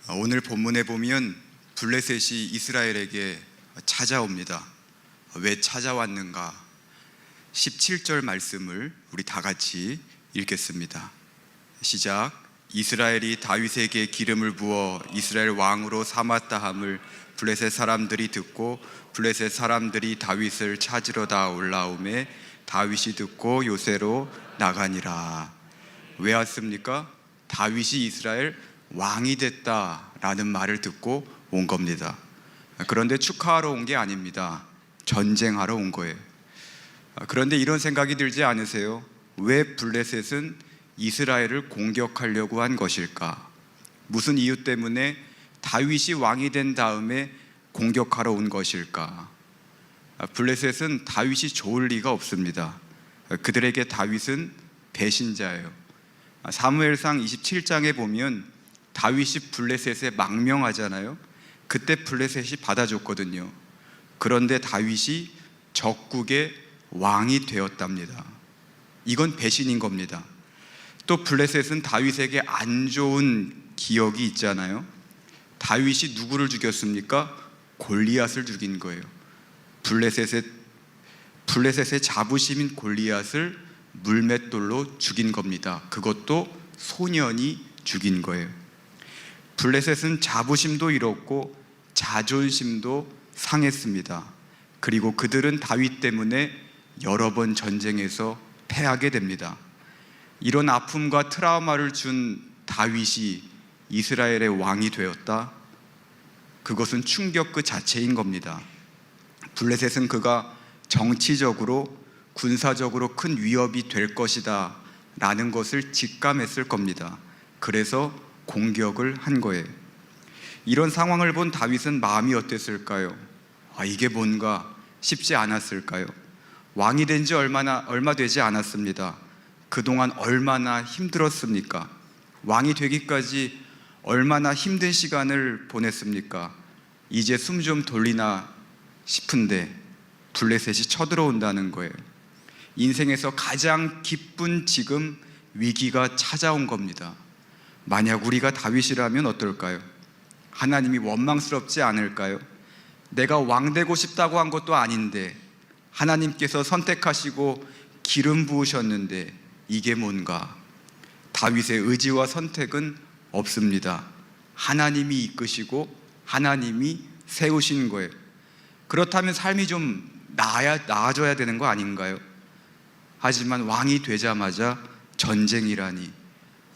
오늘 본문에 보면 블레셋이 이스라엘에게 찾아옵니다. 왜 찾아왔는가? 17절 말씀을 우리 다 같이 읽겠습니다. 시작. 이스라엘이 다윗에게 기름을 부어 이스라엘 왕으로 삼았다 함을 블레셋 사람들이 듣고 블레셋 사람들이 다윗을 찾으러 다 올라오매 다윗이 듣고 요새로 나가니라. 왜 왔습니까? 다윗이 이스라엘 왕이 됐다라는 말을 듣고 온 겁니다. 그런데 축하하러 온 게 아닙니다. 전쟁하러 온 거예요. 그런데 이런 생각이 들지 않으세요? 왜 블레셋은 이스라엘을 공격하려고 한 것일까? 무슨 이유 때문에 다윗이 왕이 된 다음에 공격하러 온 것일까? 블레셋은 다윗이 좋을 리가 없습니다. 그들에게 다윗은 배신자예요. 사무엘상 27장에 보면 다윗이 블레셋에 망명하잖아요. 그때 블레셋이 받아줬거든요. 그런데 다윗이 적국의 왕이 되었답니다. 이건 배신인 겁니다. 또 블레셋은 다윗에게 안 좋은 기억이 있잖아요. 다윗이 누구를 죽였습니까? 골리앗을 죽인 거예요. 블레셋의 자부심인 골리앗을 물맷돌로 죽인 겁니다. 그것도 소년이 죽인 거예요. 블레셋은 자부심도 잃었고 자존심도 상했습니다. 그리고 그들은 다윗 때문에 여러 번 전쟁에서 패하게 됩니다. 이런 아픔과 트라우마를 준 다윗이 이스라엘의 왕이 되었다? 그것은 충격 그 자체인 겁니다. 블레셋은 그가 정치적으로 군사적으로 큰 위협이 될 것이다 라는 것을 직감했을 겁니다. 그래서 공격을 한 거예요. 이런 상황을 본 다윗은 마음이 어땠을까요? 이게 뭔가 쉽지 않았을까요? 왕이 된 지 얼마 되지 않았습니다. 그동안 얼마나 힘들었습니까? 왕이 되기까지 얼마나 힘든 시간을 보냈습니까? 이제 숨 좀 돌리나 싶은데 블레셋이 쳐들어온다는 거예요. 인생에서 가장 기쁜 지금 위기가 찾아온 겁니다. 만약 우리가 다윗이라면 어떨까요? 하나님이 원망스럽지 않을까요? 내가 왕 되고 싶다고 한 것도 아닌데 하나님께서 선택하시고 기름 부으셨는데 이게 뭔가? 다윗의 의지와 선택은 없습니다. 하나님이 이끄시고 하나님이 세우신 거예요. 그렇다면 삶이 좀 나아져야 되는 거 아닌가요? 하지만 왕이 되자마자 전쟁이라니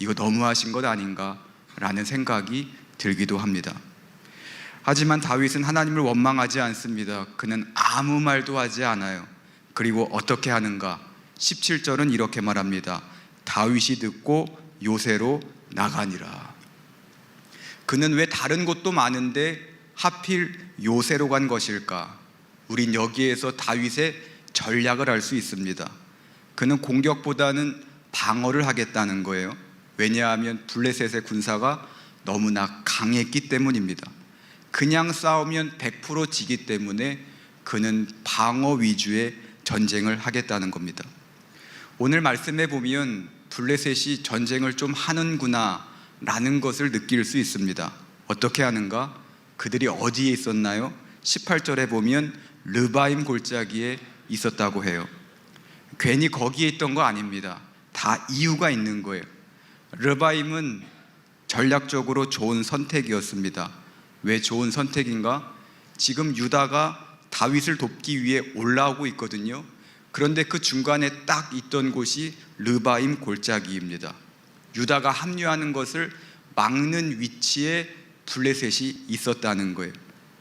이거 너무하신 것 아닌가 라는 생각이 들기도 합니다. 하지만 다윗은 하나님을 원망하지 않습니다. 그는 아무 말도 하지 않아요. 그리고 어떻게 하는가? 17절은 이렇게 말합니다. 다윗이 듣고 요새로 나가니라. 그는 왜 다른 곳도 많은데 하필 요새로 간 것일까? 우린 여기에서 다윗의 전략을 알 수 있습니다. 그는 공격보다는 방어를 하겠다는 거예요. 왜냐하면 블레셋의 군사가 너무나 강했기 때문입니다. 그냥 싸우면 100% 지기 때문에 그는 방어 위주의 전쟁을 하겠다는 겁니다. 오늘 말씀에 보면 블레셋이 전쟁을 좀 하는구나 라는 것을 느낄 수 있습니다. 어떻게 하는가? 그들이 어디에 있었나요? 18절에 보면 르바임 골짜기에 있었다고 해요. 괜히 거기에 있던 거 아닙니다. 다 이유가 있는 거예요. 르바임은 전략적으로 좋은 선택이었습니다. 왜 좋은 선택인가? 지금 유다가 다윗을 돕기 위해 올라오고 있거든요. 그런데 그 중간에 딱 있던 곳이 르바임 골짜기입니다. 유다가 합류하는 것을 막는 위치에 블레셋이 있었다는 거예요.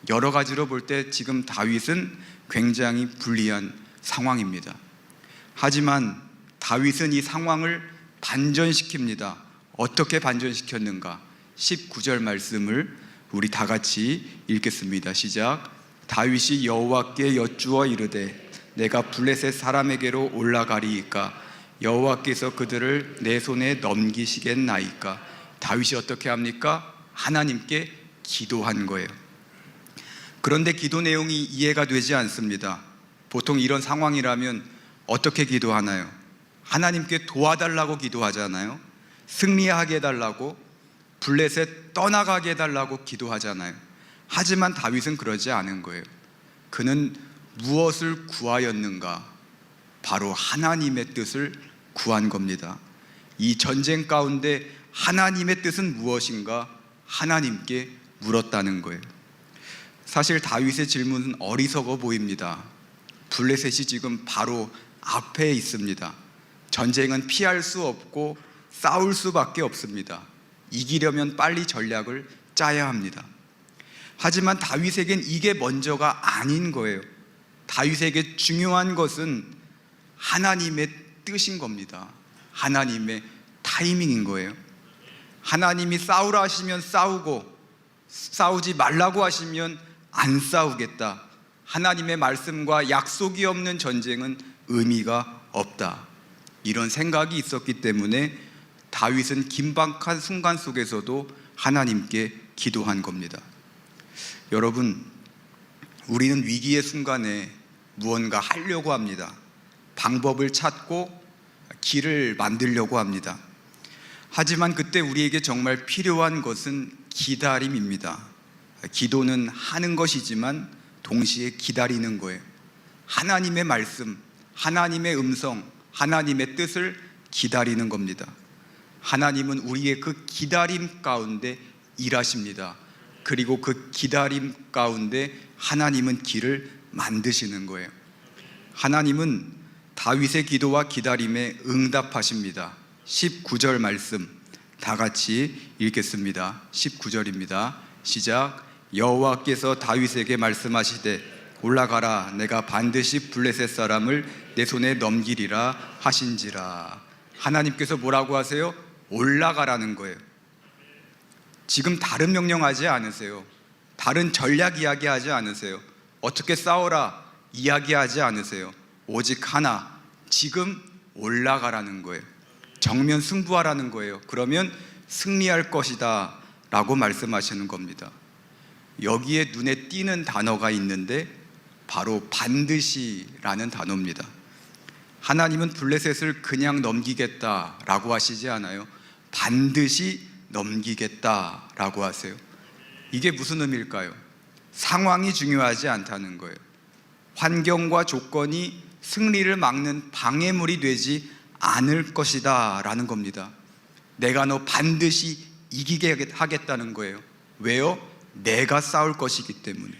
여러 가지로 볼 때 지금 다윗은 굉장히 불리한 상황입니다. 하지만 다윗은 이 상황을 반전시킵니다. 어떻게 반전시켰는가? 19절 말씀을 우리 다 같이 읽겠습니다. 시작. 다윗이 여호와께 여쭈어 이르되 내가 블레셋 사람에게로 올라가리이까 여호와께서 그들을 내 손에 넘기시겠나이까. 다윗이 어떻게 합니까? 하나님께 기도한 거예요. 그런데 기도 내용이 이해가 되지 않습니다. 보통 이런 상황이라면 어떻게 기도하나요? 하나님께 도와달라고 기도하잖아요. 승리하게 해달라고, 블레셋 떠나가게 해달라고 기도하잖아요. 하지만 다윗은 그러지 않은 거예요. 그는 무엇을 구하였는가? 바로 하나님의 뜻을 구한 겁니다. 이 전쟁 가운데 하나님의 뜻은 무엇인가? 하나님께 물었다는 거예요. 사실 다윗의 질문은 어리석어 보입니다. 블레셋이 지금 바로 앞에 있습니다. 전쟁은 피할 수 없고 싸울 수밖에 없습니다. 이기려면 빨리 전략을 짜야 합니다. 하지만 다윗에겐 이게 먼저가 아닌 거예요. 다윗에게 중요한 것은 하나님의 뜻인 겁니다. 하나님의 타이밍인 거예요. 하나님이 싸우라 하시면 싸우고, 싸우지 말라고 하시면 안 싸우겠다. 하나님의 말씀과 약속이 없는 전쟁은 의미가 없다. 이런 생각이 있었기 때문에 다윗은 긴박한 순간 속에서도 하나님께 기도한 겁니다. 여러분, 우리는 위기의 순간에 무언가 하려고 합니다. 방법을 찾고 길을 만들려고 합니다. 하지만 그때 우리에게 정말 필요한 것은 기다림입니다. 기도는 하는 것이지만 동시에 기다리는 거예요. 하나님의 말씀, 하나님의 음성, 하나님의 뜻을 기다리는 겁니다. 하나님은 우리의 그 기다림 가운데 일하십니다. 그리고 그 기다림 가운데 하나님은 길을 만드시는 거예요. 하나님은 다윗의 기도와 기다림에 응답하십니다. 19절 말씀 다 같이 읽겠습니다. 19절입니다. 시작. 여호와께서 다윗에게 말씀하시되 올라가라, 내가 반드시 블레셋 사람을 내 손에 넘기리라 하신지라. 하나님께서 뭐라고 하세요? 올라가라는 거예요. 지금 다른 명령하지 않으세요. 다른 전략 이야기하지 않으세요. 어떻게 싸워라 이야기하지 않으세요. 오직 하나, 지금 올라가라는 거예요. 정면 승부하라는 거예요. 그러면 승리할 것이다 라고 말씀하시는 겁니다. 여기에 눈에 띄는 단어가 있는데 바로 반드시라는 단어입니다. 하나님은 블레셋을 그냥 넘기겠다라고 하시지 않아요. 반드시 넘기겠다라고 하세요. 이게 무슨 의미일까요? 상황이 중요하지 않다는 거예요. 환경과 조건이 승리를 막는 방해물이 되지 않을 것이다 라는 겁니다. 내가 너 반드시 이기게 하겠다는 거예요. 왜요? 내가 싸울 것이기 때문에,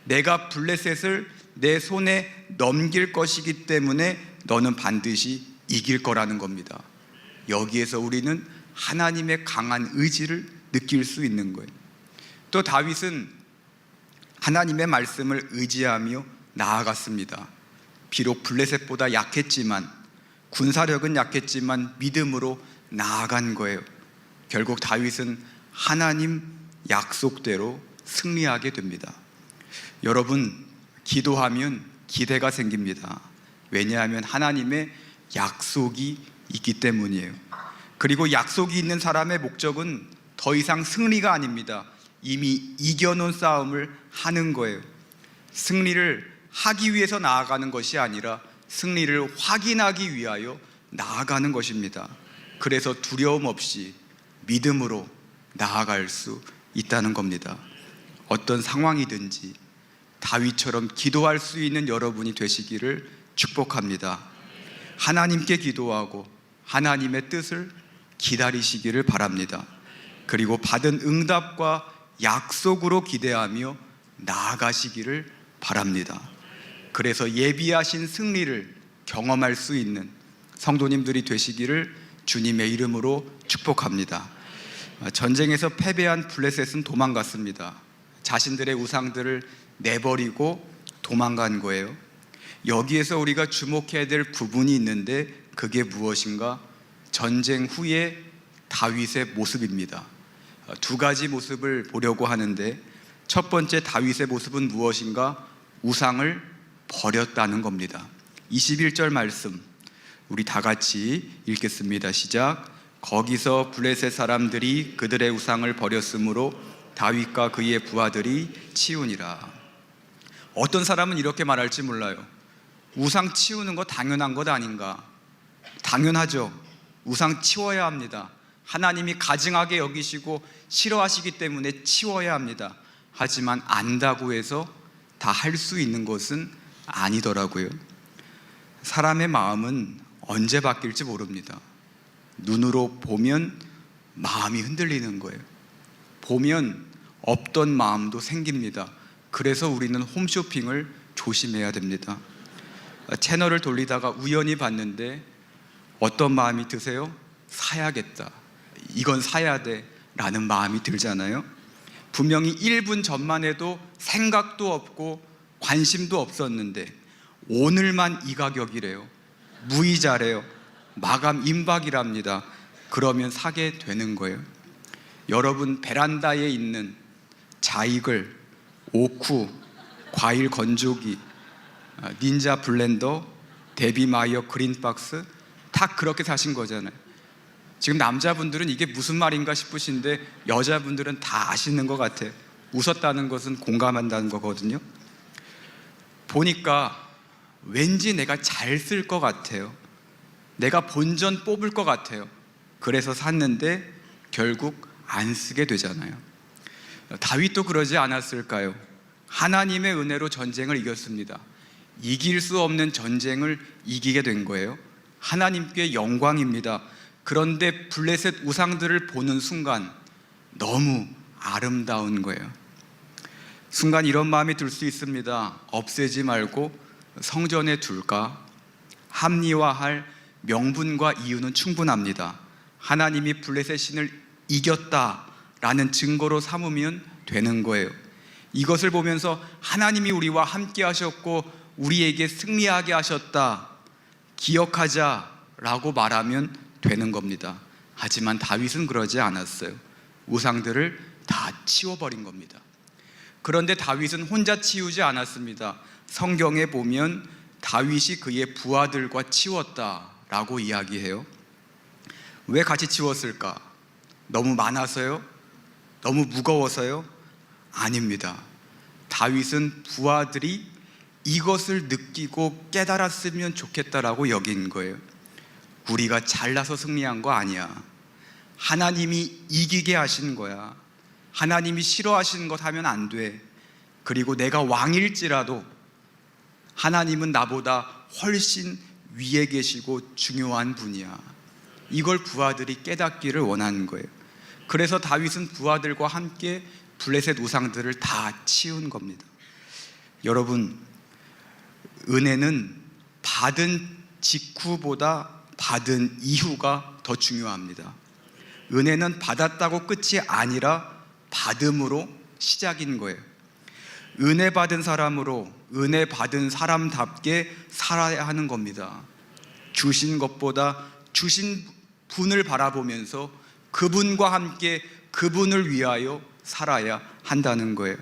내가 블레셋을 내 손에 넘길 것이기 때문에 너는 반드시 이길 거라는 겁니다. 여기에서 우리는 하나님의 강한 의지를 느낄 수 있는 거예요. 또 다윗은 하나님의 말씀을 의지하며 나아갔습니다. 비록 블레셋보다 약했지만, 군사력은 약했지만 믿음으로 나아간 거예요. 결국 다윗은 하나님 약속대로 승리하게 됩니다. 여러분, 기도하면 기대가 생깁니다. 왜냐하면 하나님의 약속이 있기 때문이에요. 그리고 약속이 있는 사람의 목적은 더 이상 승리가 아닙니다. 이미 이겨놓은 싸움을 하는 거예요. 승리를 하기 위해서 나아가는 것이 아니라 승리를 확인하기 위하여 나아가는 것입니다. 그래서 두려움 없이 믿음으로 나아갈 수 있다는 겁니다. 어떤 상황이든지 다윗처럼 기도할 수 있는 여러분이 되시기를 축복합니다. 하나님께 기도하고 하나님의 뜻을 기다리시기를 바랍니다. 그리고 받은 응답과 약속으로 기대하며 나아가시기를 바랍니다. 그래서 예비하신 승리를 경험할 수 있는 성도님들이 되시기를 주님의 이름으로 축복합니다. 전쟁에서 패배한 블레셋은 도망갔습니다. 자신들의 우상들을 내버리고 도망간 거예요. 여기에서 우리가 주목해야 될 부분이 있는데 그게 무엇인가? 전쟁 후에 다윗의 모습입니다. 두 가지 모습을 보려고 하는데, 첫 번째 다윗의 모습은 무엇인가? 우상을 버렸다는 겁니다. 21절 말씀 우리 다 같이 읽겠습니다. 시작. 거기서 블레셋 사람들이 그들의 우상을 버렸으므로 다윗과 그의 부하들이 치우니라. 어떤 사람은 이렇게 말할지 몰라요. 우상 치우는 거 당연한 것 아닌가? 당연하죠. 우상 치워야 합니다. 하나님이 가증하게 여기시고 싫어하시기 때문에 치워야 합니다. 하지만 안다고 해서 다 할 수 있는 것은 아니더라고요. 사람의 마음은 언제 바뀔지 모릅니다. 눈으로 보면 마음이 흔들리는 거예요. 보면 없던 마음도 생깁니다. 그래서 우리는 홈쇼핑을 조심해야 됩니다. 채널을 돌리다가 우연히 봤는데 어떤 마음이 드세요? 사야겠다, 이건 사야 돼 라는 마음이 들잖아요. 분명히 1분 전만 해도 생각도 없고 관심도 없었는데 오늘만 이 가격이래요. 무이자래요. 마감 임박이랍니다. 그러면 사게 되는 거예요. 여러분 베란다에 있는 자이글, 오쿠, 과일 건조기, 닌자 블렌더, 데비마이어 그린박스 다 그렇게 사신 거잖아요. 지금 남자분들은 이게 무슨 말인가 싶으신데 여자분들은 다 아시는 것 같아요. 웃었다는 것은 공감한다는 거거든요. 보니까 왠지 내가 잘 쓸 것 같아요. 내가 본전 뽑을 것 같아요. 그래서 샀는데 결국 안 쓰게 되잖아요. 다윗도 그러지 않았을까요? 하나님의 은혜로 전쟁을 이겼습니다. 이길 수 없는 전쟁을 이기게 된 거예요. 하나님께 영광입니다. 그런데 블레셋 우상들을 보는 순간 너무 아름다운 거예요. 순간 이런 마음이 들 수 있습니다. 없애지 말고 성전에 둘까? 합리화할 명분과 이유는 충분합니다. 하나님이 블레셋 신을 이겼다라는 증거로 삼으면 되는 거예요. 이것을 보면서 하나님이 우리와 함께 하셨고 우리에게 승리하게 하셨다, 기억하자라고 말하면 되는 겁니다. 하지만 다윗은 그러지 않았어요. 우상들을 다 치워버린 겁니다. 그런데 다윗은 혼자 치우지 않았습니다. 성경에 보면 다윗이 그의 부하들과 치웠다라고 이야기해요. 왜 같이 치웠을까? 너무 많아서요? 너무 무거워서요? 아닙니다. 다윗은 부하들이 이것을 느끼고 깨달았으면 좋겠다라고 여긴 거예요. 우리가 잘나서 승리한 거 아니야. 하나님이 이기게 하신 거야. 하나님이 싫어하시는 것 하면 안 돼. 그리고 내가 왕일지라도 하나님은 나보다 훨씬 위에 계시고 중요한 분이야. 이걸 부하들이 깨닫기를 원하는 거예요. 그래서 다윗은 부하들과 함께 블레셋 우상들을 다 치운 겁니다. 여러분, 은혜는 받은 직후보다 받은 이후가 더 중요합니다. 은혜는 받았다고 끝이 아니라 받음으로 시작인 거예요. 은혜 받은 사람으로 은혜 받은 사람답게 살아야 하는 겁니다. 주신 것보다 주신 분을 바라보면서 그분과 함께 그분을 위하여 살아야 한다는 거예요.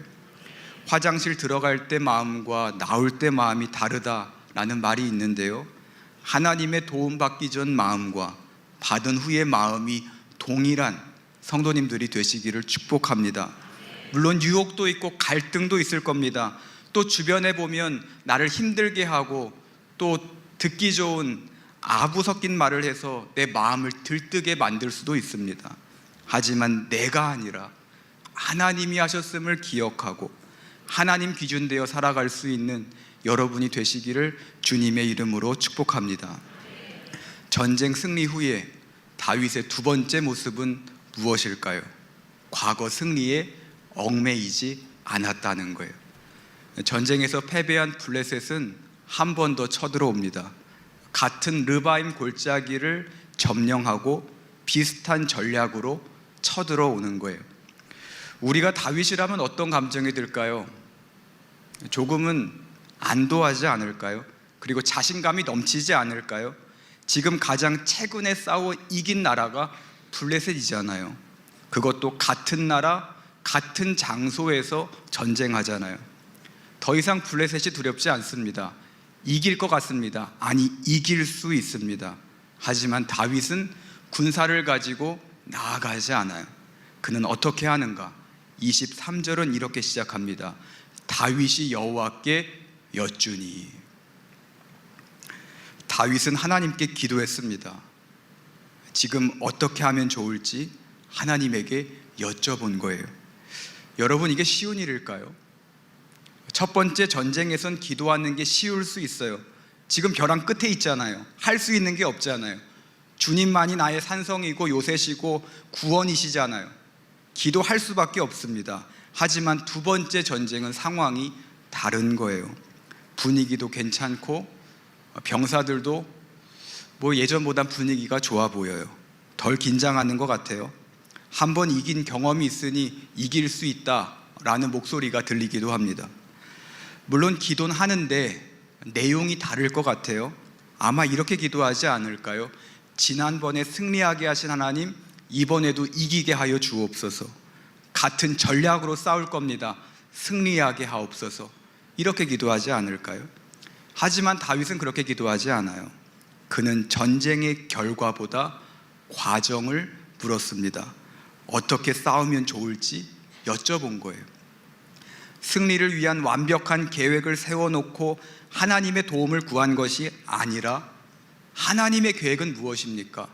화장실 들어갈 때 마음과 나올 때 마음이 다르다라는 말이 있는데요, 하나님의 도움 받기 전 마음과 받은 후의 마음이 동일한 성도님들이 되시기를 축복합니다. 물론 유혹도 있고 갈등도 있을 겁니다. 또 주변에 보면 나를 힘들게 하고 또 듣기 좋은 아부 섞인 말을 해서 내 마음을 들뜨게 만들 수도 있습니다. 하지만 내가 아니라 하나님이 하셨음을 기억하고 하나님 기준되어 살아갈 수 있는 여러분이 되시기를 주님의 이름으로 축복합니다. 전쟁 승리 후에 다윗의 두 번째 모습은 무엇일까요? 과거 승리에 얽매이지 않았다는 거예요. 전쟁에서 패배한 블레셋은 한 번 더 쳐들어옵니다. 같은 르바임 골짜기를 점령하고 비슷한 전략으로 쳐들어오는 거예요. 우리가 다윗이라면 어떤 감정이 들까요? 조금은 안도하지 않을까요? 그리고 자신감이 넘치지 않을까요? 지금 가장 최근에 싸워 이긴 나라가 블레셋이잖아요. 그것도 같은 나라, 같은 장소에서 전쟁하잖아요. 더 이상 블레셋이 두렵지 않습니다. 이길 것 같습니다. 아니, 이길 수 있습니다. 하지만 다윗은 군사를 가지고 나아가지 않아요. 그는 어떻게 하는가? 23절은 이렇게 시작합니다. 다윗이 여호와께 여쭈니. 다윗은 하나님께 기도했습니다. 지금 어떻게 하면 좋을지 하나님에게 여쭤본 거예요. 여러분, 이게 쉬운 일일까요? 첫 번째 전쟁에선 기도하는 게 쉬울 수 있어요. 지금 벼랑 끝에 있잖아요. 할 수 있는 게 없잖아요. 주님만이 나의 산성이고 요새시고 구원이시잖아요. 기도할 수밖에 없습니다. 하지만 두 번째 전쟁은 상황이 다른 거예요. 분위기도 괜찮고 병사들도 예전보다 분위기가 좋아 보여요. 덜 긴장하는 것 같아요. 한번 이긴 경험이 있으니 이길 수 있다라는 목소리가 들리기도 합니다. 물론 기도는 하는데 내용이 다를 것 같아요. 아마 이렇게 기도하지 않을까요? 지난번에 승리하게 하신 하나님, 이번에도 이기게 하여 주옵소서. 같은 전략으로 싸울 겁니다. 승리하게 하옵소서. 이렇게 기도하지 않을까요? 하지만 다윗은 그렇게 기도하지 않아요. 그는 전쟁의 결과보다 과정을 물었습니다. 어떻게 싸우면 좋을지 여쭤본 거예요. 승리를 위한 완벽한 계획을 세워놓고 하나님의 도움을 구한 것이 아니라 하나님의 계획은 무엇입니까?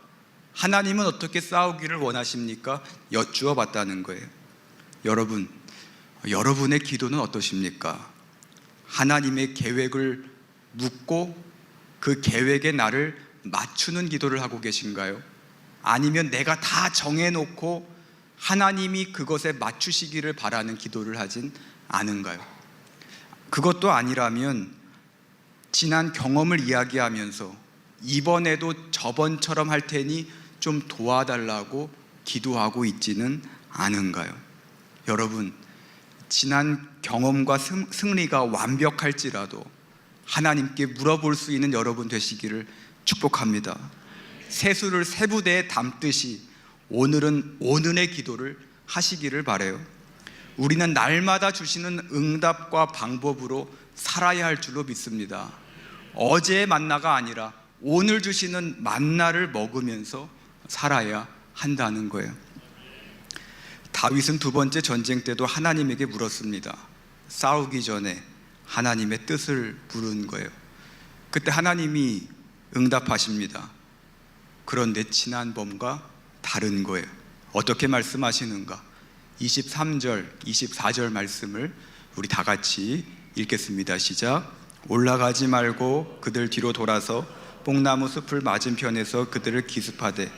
하나님은 어떻게 싸우기를 원하십니까? 여쭈어 봤다는 거예요. 여러분, 여러분의 기도는 어떠십니까? 하나님의 계획을 묻고 그 계획에 나를 맞추는 기도를 하고 계신가요? 아니면 내가 다 정해놓고 하나님이 그것에 맞추시기를 바라는 기도를 하진 않은가요? 그것도 아니라면 지난 경험을 이야기하면서 이번에도 저번처럼 할 테니 좀 도와달라고 기도하고 있지는 않은가요? 여러분, 지난 경험과 승리가 완벽할지라도 하나님께 물어볼 수 있는 여러분 되시기를 축복합니다. 세수를 세 부대에 담듯이 오늘은 오늘의 기도를 하시기를 바라요. 우리는 날마다 주시는 응답과 방법으로 살아야 할 줄로 믿습니다. 어제의 만나가 아니라 오늘 주시는 만나를 먹으면서 살아야 한다는 거예요. 다윗은 두 번째 전쟁 때도 하나님에게 물었습니다. 싸우기 전에 하나님의 뜻을 물은 거예요. 그때 하나님이 응답하십니다. 그런데 지난번과 다른 거예요. 어떻게 말씀하시는가? 23절, 24절 말씀을 우리 다 같이 읽겠습니다. 시작. 올라가지 말고 그들 뒤로 돌아서 뽕나무 숲을 맞은편에서 그들을 기습하되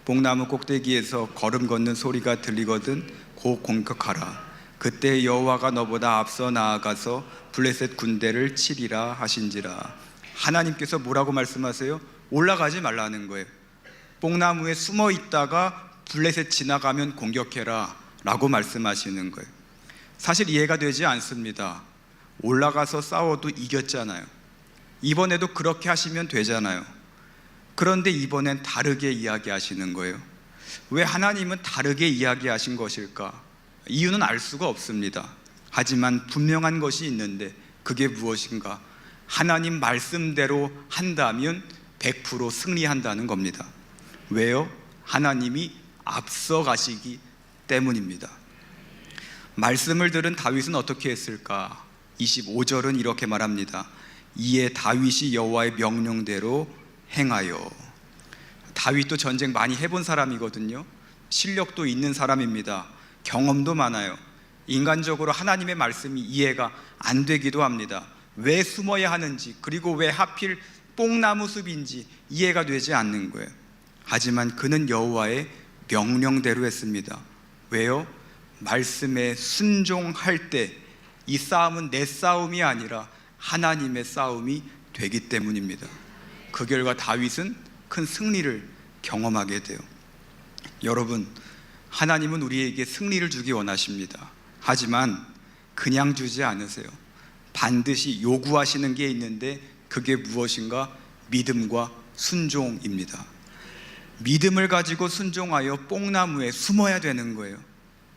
뽕나무 꼭대기에서 걸음 걷는 소리가 들리거든 곧 공격하라. 그때 여호와가 너보다 앞서 나아가서 블레셋 군대를 치리라 하신지라. 하나님께서 뭐라고 말씀하세요? 올라가지 말라는 거예요. 뽕나무에 숨어 있다가 블레셋 지나가면 공격해라 라고 말씀하시는 거예요. 사실 이해가 되지 않습니다. 올라가서 싸워도 이겼잖아요. 이번에도 그렇게 하시면 되잖아요. 그런데 이번엔 다르게 이야기하시는 거예요. 왜 하나님은 다르게 이야기하신 것일까? 이유는 알 수가 없습니다. 하지만 분명한 것이 있는데 그게 무엇인가? 하나님 말씀대로 한다면 100% 승리한다는 겁니다. 왜요? 하나님이 앞서 가시기 때문입니다. 말씀을 들은 다윗은 어떻게 했을까? 25절은 이렇게 말합니다. 이에 다윗이 여호와의 명령대로 행하여. 다윗도 전쟁 많이 해본 사람이거든요. 실력도 있는 사람입니다. 경험도 많아요. 인간적으로 하나님의 말씀이 이해가 안 되기도 합니다. 왜 숨어야 하는지, 그리고 왜 하필 뽕나무 숲인지 이해가 되지 않는 거예요. 하지만 그는 여호와의 명령대로 했습니다. 왜요? 말씀에 순종할 때 이 싸움은 내 싸움이 아니라 하나님의 싸움이 되기 때문입니다. 그 결과 다윗은 큰 승리를 경험하게 돼요. 여러분, 하나님은 우리에게 승리를 주기 원하십니다. 하지만 그냥 주지 않으세요. 반드시 요구하시는 게 있는데 그게 무엇인가? 믿음과 순종입니다. 믿음을 가지고 순종하여 뽕나무에 숨어야 되는 거예요.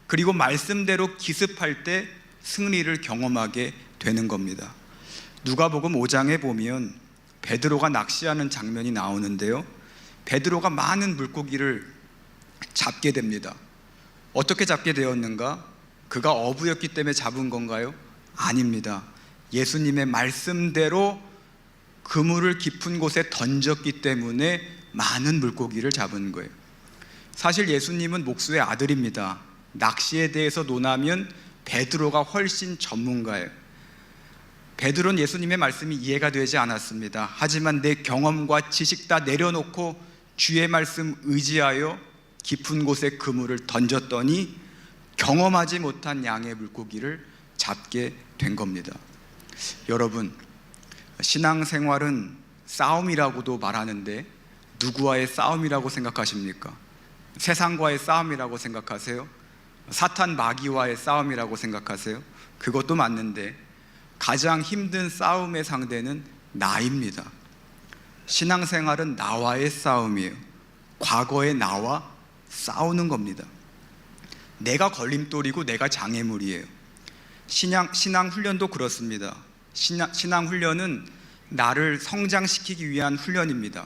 그리고 말씀대로 기습할 때 승리를 경험하게 되는 겁니다. 누가복음 5장에 보면 베드로가 낚시하는 장면이 나오는데요, 베드로가 많은 물고기를 잡게 됩니다. 어떻게 잡게 되었는가? 그가 어부였기 때문에 잡은 건가요? 아닙니다. 예수님의 말씀대로 그물을 깊은 곳에 던졌기 때문에 많은 물고기를 잡은 거예요. 사실 예수님은 목수의 아들입니다. 낚시에 대해서 논하면 베드로가 훨씬 전문가예요. 베드로는 예수님의 말씀이 이해가 되지 않았습니다. 하지만 내 경험과 지식 다 내려놓고 주의 말씀 의지하여 깊은 곳에 그물을 던졌더니 경험하지 못한 양의 물고기를 잡게 된 겁니다. 여러분, 신앙생활은 싸움이라고도 말하는데 누구와의 싸움이라고 생각하십니까? 세상과의 싸움이라고 생각하세요? 사탄 마귀와의 싸움이라고 생각하세요? 그것도 맞는데 가장 힘든 싸움의 상대는 나입니다. 신앙생활은 나와의 싸움이에요. 과거의 나와 싸우는 겁니다. 내가 걸림돌이고 내가 장애물이에요. 신앙 훈련도 그렇습니다. 신앙 훈련은 나를 성장시키기 위한 훈련입니다.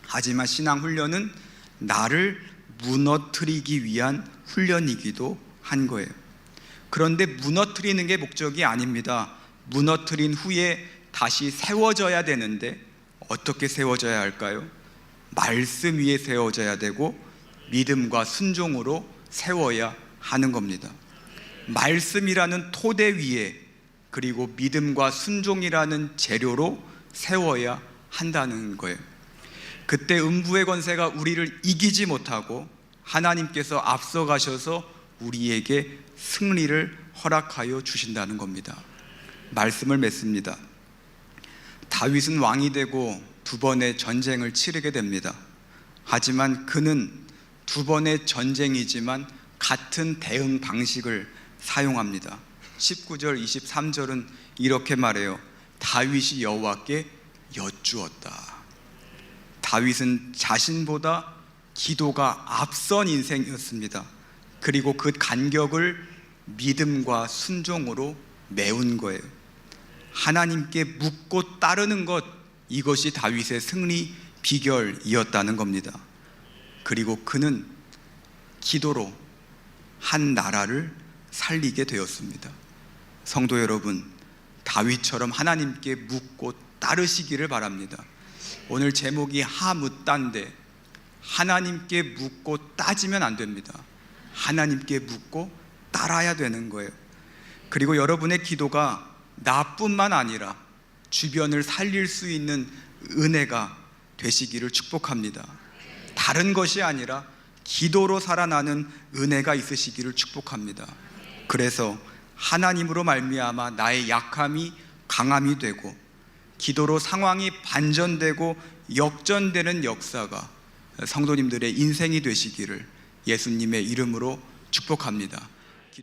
하지만 신앙 훈련은 나를 무너뜨리기 위한 훈련이기도 한 거예요. 그런데 무너뜨리는 게 목적이 아닙니다. 무너뜨린 후에 다시 세워져야 되는데 어떻게 세워져야 할까요? 말씀 위에 세워져야 되고 믿음과 순종으로 세워야 하는 겁니다. 말씀이라는 토대 위에 그리고 믿음과 순종이라는 재료로 세워야 한다는 거예요. 그때 음부의 권세가 우리를 이기지 못하고 하나님께서 앞서가셔서 우리에게 승리를 허락하여 주신다는 겁니다. 말씀을 맺습니다. 다윗은 왕이 되고 2번의 전쟁을 치르게 됩니다. 하지만 그는 2번의 전쟁이지만 같은 대응 방식을 사용합니다. 19절 23절은 이렇게 말해요. 다윗이 여호와께 여쭈었다. 다윗은 자신보다 기도가 앞선 인생이었습니다. 그리고 그 간격을 믿음과 순종으로 메운 거예요. 하나님께 묻고 따르는 것, 이것이 다윗의 승리 비결이었다는 겁니다. 그리고 그는 기도로 한 나라를 살리게 되었습니다. 성도 여러분, 다윗처럼 하나님께 묻고 따르시기를 바랍니다. 오늘 제목이 하묻단데 하나님께 묻고 따지면 안 됩니다. 하나님께 묻고 따라야 되는 거예요. 그리고 여러분의 기도가 나뿐만 아니라 주변을 살릴 수 있는 은혜가 되시기를 축복합니다. 다른 것이 아니라 기도로 살아나는 은혜가 있으시기를 축복합니다. 그래서 하나님으로 말미암아 나의 약함이 강함이 되고 기도로 상황이 반전되고 역전되는 역사가 성도님들의 인생이 되시기를 예수님의 이름으로 축복합니다.